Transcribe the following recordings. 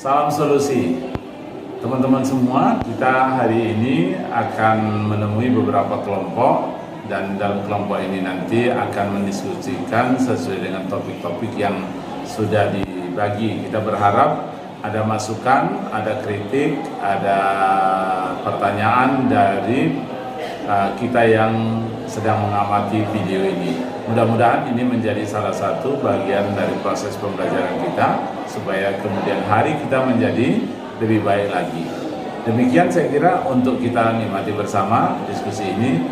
Salam solusi. Teman-teman semua, kita hari ini akan menemui beberapa kelompok dan dalam kelompok ini nanti akan mendiskusikan sesuai dengan topik-topik yang sudah dibagi. Kita berharap ada masukan, ada kritik, ada pertanyaan dari kita yang sedang mengamati video ini. Mudah-mudahan ini menjadi salah satu bagian dari proses pembelajaran kita supaya kemudian hari kita menjadi lebih baik lagi. Demikian saya kira untuk kita nikmati bersama diskusi ini.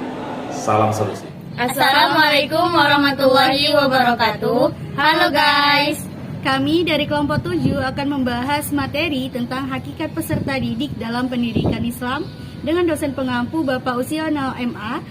Salam solusi. Assalamualaikum warahmatullahi wabarakatuh. Halo guys. Kami dari kelompok 7 akan membahas materi tentang hakikat peserta didik dalam pendidikan Islam dengan dosen pengampu Bapak Usiono MA.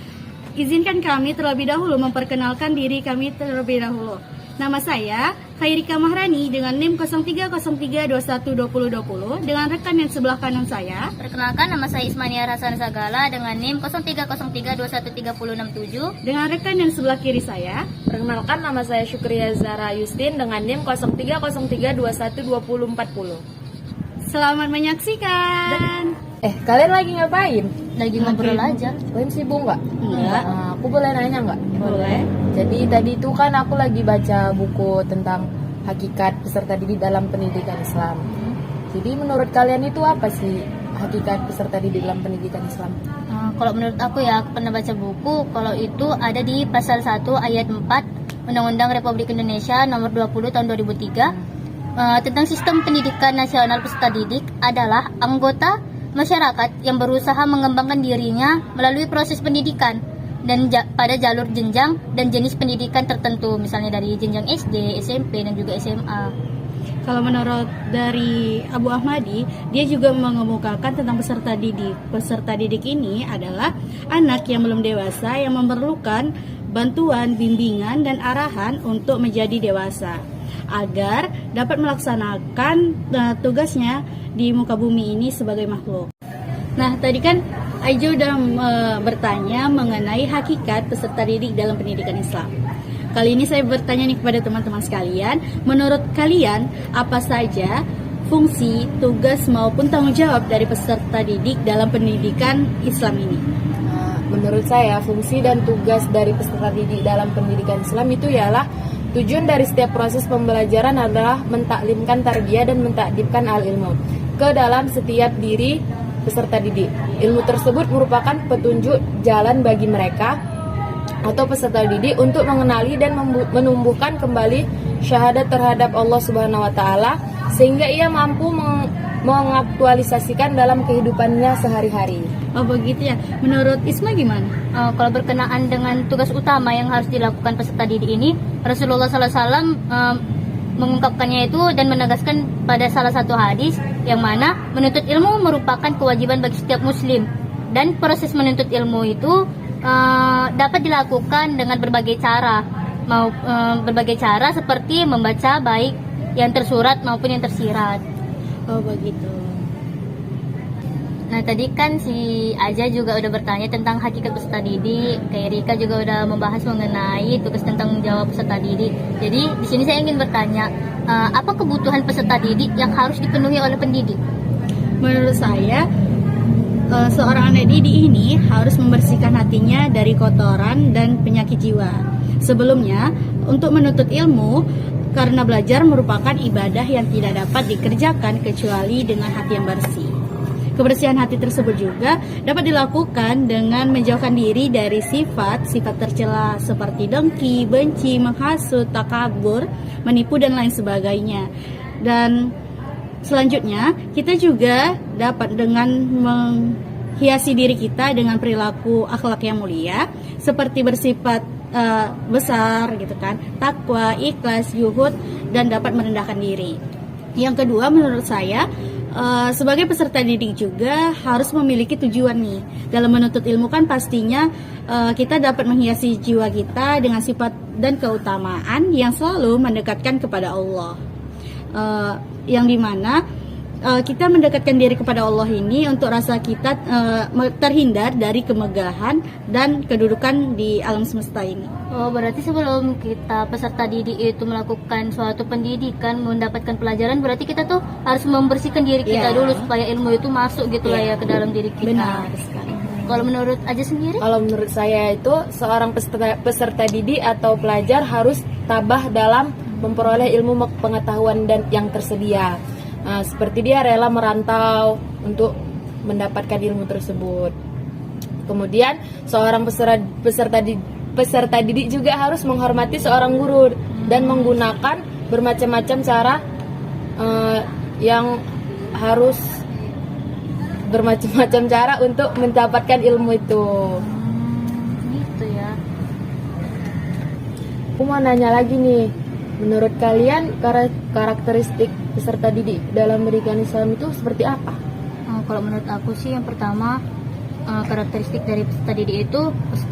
Izinkan kami terlebih dahulu memperkenalkan diri kami terlebih dahulu. Nama saya Khairika Mahrani dengan NIM 0303212020 dengan rekan yang sebelah kanan saya. Perkenalkan, nama saya Ismania Hasan Sagala dengan NIM 0303213067 dengan rekan yang sebelah kiri saya. Perkenalkan, nama saya Syukriya Zara Yustin dengan NIM 0303212040. Selamat menyaksikan. Kalian lagi ngapain? Lagi ngobrol aja. Kalian sibuk nggak? Enggak. Aku boleh nanya nggak? Boleh. Jadi tadi itu kan aku lagi baca buku tentang hakikat peserta didik dalam pendidikan Islam. Jadi menurut kalian itu apa sih hakikat peserta didik dalam pendidikan Islam? Kalau menurut aku ya, aku pernah baca buku. Kalau itu ada di pasal 1 ayat 4 Undang-Undang Republik Indonesia nomor 20 tahun 2003 tentang sistem pendidikan nasional peserta didik adalah anggota masyarakat yang berusaha mengembangkan dirinya melalui proses pendidikan dan pada jalur jenjang dan jenis pendidikan tertentu, misalnya dari jenjang SD, SMP, dan juga SMA. Kalau menurut dari Abu Ahmadi, dia juga mengemukakan tentang peserta didik. Peserta didik ini adalah anak yang belum dewasa yang memerlukan bantuan, bimbingan, dan arahan untuk menjadi dewasa agar dapat melaksanakan tugasnya di muka bumi ini sebagai makhluk. Nah, tadi kan Aijo udah bertanya mengenai hakikat peserta didik dalam pendidikan Islam. Kali ini saya bertanya nih kepada teman-teman sekalian, menurut kalian apa saja fungsi, tugas maupun tanggung jawab dari peserta didik dalam pendidikan Islam ini? Menurut saya, fungsi dan tugas dari peserta didik dalam pendidikan Islam itu ialah tujuan dari setiap proses pembelajaran adalah mentaklimkan tarbiyah dan mentakdibkan al-ilmu ke dalam setiap diri peserta didik. Ilmu tersebut merupakan petunjuk jalan bagi mereka atau peserta didik untuk mengenali dan menumbuhkan kembali syahadat terhadap Allah Subhanahu wa taala sehingga ia mampu mengaktualisasikan dalam kehidupannya sehari-hari. Oh begitu ya. Menurut Isma gimana? Kalau berkenaan dengan tugas utama yang harus dilakukan peserta didik ini, Rasulullah SAW mengungkapkannya itu dan menegaskan pada salah satu hadis yang mana menuntut ilmu merupakan kewajiban bagi setiap muslim, dan proses menuntut ilmu itu dapat dilakukan dengan berbagai cara, berbagai cara seperti membaca baik yang tersurat maupun yang tersirat. Oh begitu. Nah, tadi kan si Aja juga udah bertanya tentang hakikat peserta didik, kayak Rika juga udah membahas mengenai tugas tentang jawab peserta didik. Jadi di sini saya ingin bertanya, apa kebutuhan peserta didik yang harus dipenuhi oleh pendidik? Menurut saya, seorang anak didik ini harus membersihkan hatinya dari kotoran dan penyakit jiwa. Sebelumnya, untuk menuntut ilmu, karena belajar merupakan ibadah yang tidak dapat dikerjakan kecuali dengan hati yang bersih. Kebersihan hati tersebut juga dapat dilakukan dengan menjauhkan diri dari sifat-sifat tercela seperti dengki, benci, menghasut, takabur, menipu, dan lain sebagainya. Dan selanjutnya, kita juga dapat dengan menghiasi diri kita dengan perilaku akhlak yang mulia seperti bersifat besar gitu kan, takwa, ikhlas, yuhud, dan dapat merendahkan diri. Yang kedua, menurut saya sebagai peserta didik juga harus memiliki tujuan nih. Dalam menuntut ilmu kan pastinya kita dapat menghiasi jiwa kita dengan sifat dan keutamaan yang selalu mendekatkan kepada Allah. Yang dimana kita mendekatkan diri kepada Allah ini untuk rasa kita terhindar dari kemegahan dan kedudukan di alam semesta ini. Oh, berarti sebelum kita peserta didik itu melakukan suatu pendidikan, mendapatkan pelajaran, berarti kita tuh harus membersihkan diri kita dulu supaya ilmu itu masuk gitu lah ya ke dalam diri kita. Benar sekali. Kalau menurut Aja sendiri? Kalau menurut saya itu seorang peserta didik atau pelajar harus tabah dalam memperoleh ilmu pengetahuan dan yang tersedia. Nah, seperti dia rela merantau untuk mendapatkan ilmu tersebut. Kemudian seorang peserta didik juga harus menghormati seorang guru dan menggunakan bermacam-macam cara yang harus bermacam-macam cara untuk mendapatkan ilmu itu. Gitu ya. Aku mau nanya lagi nih, menurut kalian karakteristik peserta didik dalam pendidikan Islam itu seperti apa? Kalau menurut aku sih yang pertama, karakteristik dari peserta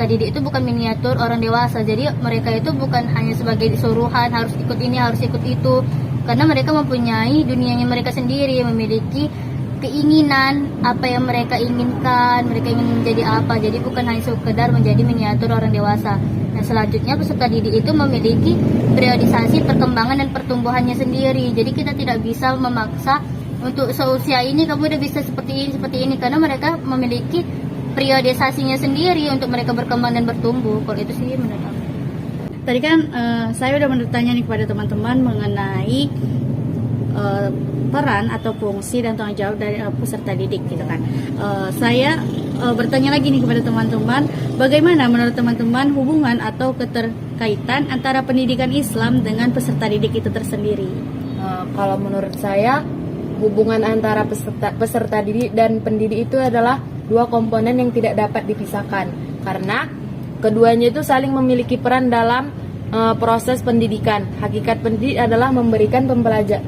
didik itu bukan miniatur orang dewasa. Jadi mereka itu bukan hanya sebagai suruhan harus ikut ini, harus ikut itu, karena mereka mempunyai dunianya mereka sendiri, memiliki keinginan apa yang mereka inginkan, mereka ingin menjadi apa. Jadi bukan hanya sekedar menjadi miniatur orang dewasa. Nah, selanjutnya peserta didik itu memiliki periodisasi perkembangan dan pertumbuhannya sendiri. Jadi kita tidak bisa memaksa untuk seusia ini kamu udah bisa seperti ini, karena mereka memiliki periodisasinya sendiri untuk mereka berkembang dan bertumbuh. Kalau itu sih menurut aku. Tadi kan saya udah bertanya nih kepada teman-teman mengenai peran atau fungsi dan tanggung jawab dari peserta didik gitu kan. Saya bertanya lagi nih kepada teman-teman, bagaimana menurut teman-teman hubungan atau keterkaitan antara pendidikan Islam dengan peserta didik itu tersendiri? Kalau menurut saya, hubungan antara peserta didik dan pendidik itu adalah dua komponen yang tidak dapat dipisahkan, karena keduanya itu saling memiliki peran dalam proses pendidikan. Hakikat pendidik adalah memberikan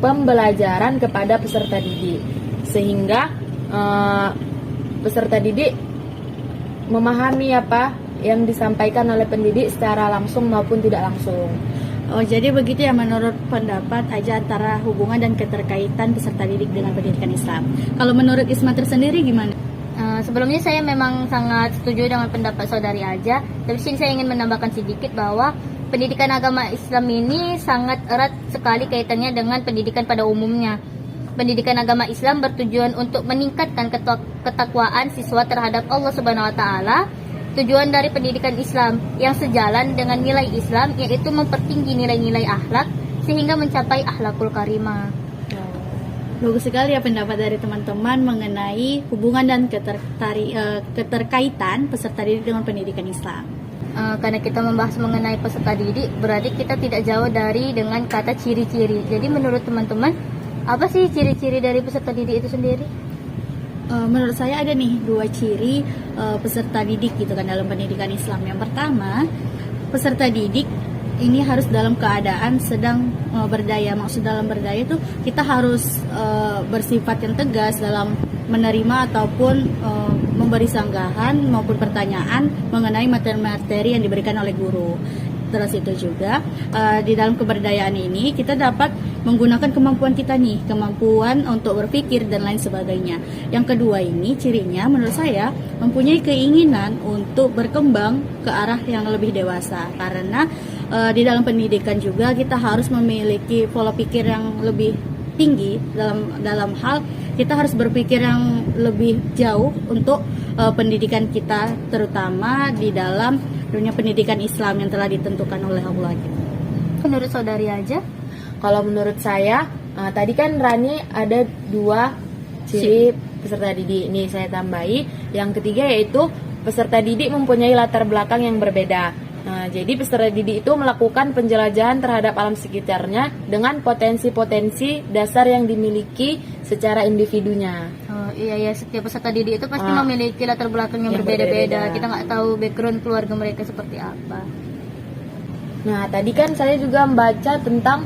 pembelajaran kepada peserta didik, sehingga peserta didik memahami apa yang disampaikan oleh pendidik secara langsung maupun tidak langsung. Oh, jadi begitu ya menurut pendapat Aja antara hubungan dan keterkaitan peserta didik dengan pendidikan Islam. Kalau menurut Isma tersendiri gimana? Sebelumnya saya memang sangat setuju dengan pendapat saudari Aja, tapi sini saya ingin menambahkan sedikit bahwa pendidikan agama Islam ini sangat erat sekali kaitannya dengan pendidikan pada umumnya. Pendidikan agama Islam bertujuan untuk meningkatkan ketakwaan siswa terhadap Allah Subhanahu wa taala. Tujuan dari pendidikan Islam yang sejalan dengan nilai Islam yaitu mempertinggi nilai-nilai akhlak sehingga mencapai akhlakul karimah. Bagus sekali ya pendapat dari teman-teman mengenai hubungan dan keterkaitan peserta didik dengan pendidikan Islam. Karena kita membahas mengenai peserta didik, berarti kita tidak jauh dari dengan kata ciri-ciri. Jadi menurut teman-teman, apa sih ciri-ciri dari peserta didik itu sendiri? Menurut saya ada nih dua ciri peserta didik gitu kan dalam pendidikan Islam. Yang pertama, peserta didik ini harus dalam keadaan sedang berdaya. Maksud dalam berdaya itu kita harus bersifat yang tegas dalam menerima ataupun memberi sanggahan maupun pertanyaan mengenai materi-materi yang diberikan oleh guru. Terus itu juga di dalam keberdayaan ini kita dapat menggunakan kemampuan kita nih, kemampuan untuk berpikir dan lain sebagainya. Yang kedua ini cirinya menurut saya mempunyai keinginan untuk berkembang ke arah yang lebih dewasa, karena di dalam pendidikan juga kita harus memiliki pola pikir yang lebih tinggi dalam hal kita harus berpikir yang lebih jauh untuk pendidikan kita, terutama di dalam dunia pendidikan Islam yang telah ditentukan oleh Allah. Menurut saudari Aja? Kalau menurut saya, tadi kan Rani ada dua ciri peserta didik. Ini saya tambahi, yang ketiga yaitu peserta didik mempunyai latar belakang yang berbeda. Jadi peserta didik itu melakukan penjelajahan terhadap alam sekitarnya dengan potensi-potensi dasar yang dimiliki secara individunya. Iya, setiap peserta didik itu pasti memiliki latar belakang yang berbeda-beda. Kita nggak tahu background keluarga mereka seperti apa. Nah, tadi kan saya juga membaca tentang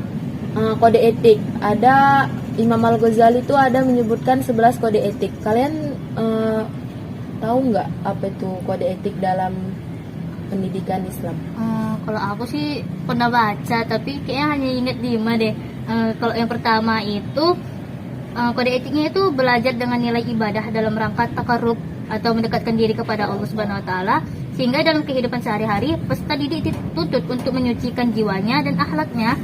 kode etik. Ada Imam Al-Ghazali itu ada menyebutkan 11 kode etik. Kalian tahu nggak apa itu kode etik dalam pendidikan Islam? Kalau aku sih pernah baca, tapi kayaknya hanya ingat 5 deh. Kalau yang pertama itu Kode etiknya itu belajar dengan nilai ibadah dalam rangka takarrub atau mendekatkan diri kepada Allah Subhanahu wa taala, sehingga dalam kehidupan sehari-hari peserta didik dituntut untuk menyucikan jiwanya dan akhlaknya,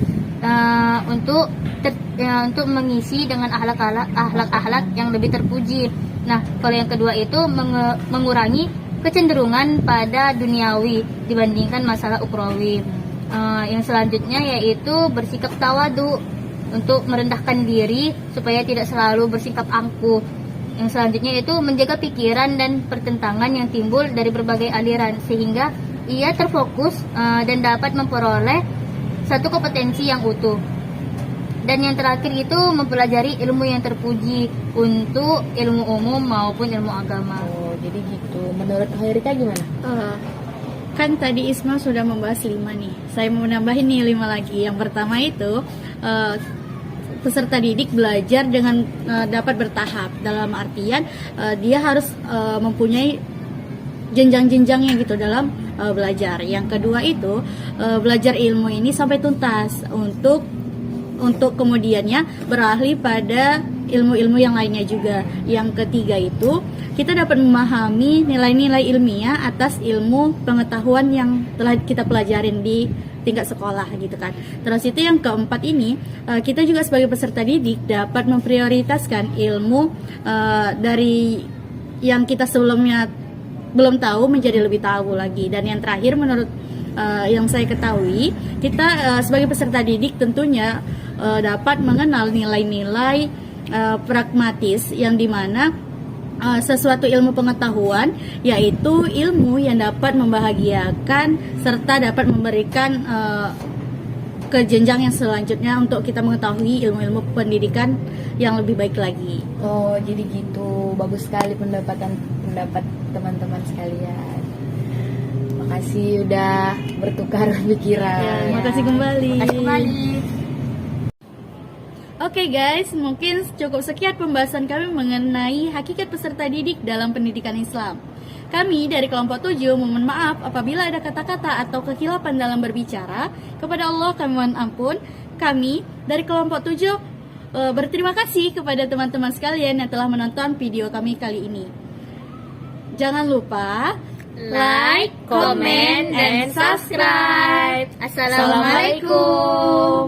untuk mengisi dengan akhlak yang lebih terpuji. Nah, kalau yang kedua itu mengurangi kecenderungan pada duniawi dibandingkan masalah ukrawi. Yang selanjutnya yaitu bersikap tawadu, untuk merendahkan diri supaya tidak selalu bersikap angkuh. Yang selanjutnya itu menjaga pikiran dan pertentangan yang timbul dari berbagai aliran, sehingga ia terfokus dan dapat memperoleh satu kompetensi yang utuh. Dan yang terakhir itu mempelajari ilmu yang terpuji untuk ilmu umum maupun ilmu agama. Oh, jadi gitu. Menurut Khairika gimana? Kan tadi Isma sudah membahas 5 nih. Saya mau nambahin nih 5 lagi. Yang pertama itu peserta didik belajar dengan dapat bertahap. Dalam artian dia harus mempunyai jenjang-jenjangnya gitu dalam belajar. Yang kedua itu belajar ilmu ini sampai tuntas untuk kemudiannya beralih pada ilmu-ilmu yang lainnya juga. Yang ketiga itu kita dapat memahami nilai-nilai ilmiah atas ilmu pengetahuan yang telah kita pelajarin di tingkat sekolah gitu kan. Terus itu yang keempat ini kita juga sebagai peserta didik dapat memprioritaskan ilmu dari yang kita sebelumnya belum tahu menjadi lebih tahu lagi. Dan yang terakhir menurut yang saya ketahui, kita sebagai peserta didik tentunya dapat mengenal nilai-nilai pragmatis yang dimana sesuatu ilmu pengetahuan yaitu ilmu yang dapat membahagiakan serta dapat memberikan ke jenjang yang selanjutnya untuk kita mengetahui ilmu-ilmu pendidikan yang lebih baik lagi. Oh, jadi gitu. Bagus sekali pendapat teman-teman sekalian. Makasih udah bertukar pikiran. Ya, makasih kembali. Makasih kembali. Oke guys, mungkin cukup sekian pembahasan kami mengenai hakikat peserta didik dalam pendidikan Islam. Kami dari kelompok 7 mohon maaf apabila ada kata-kata atau kekhilafan dalam berbicara. Kepada Allah kami mohon ampun. Kami dari kelompok 7 berterima kasih kepada teman-teman sekalian yang telah menonton video kami kali ini. Jangan lupa Like, comment, and subscribe. Assalamualaikum.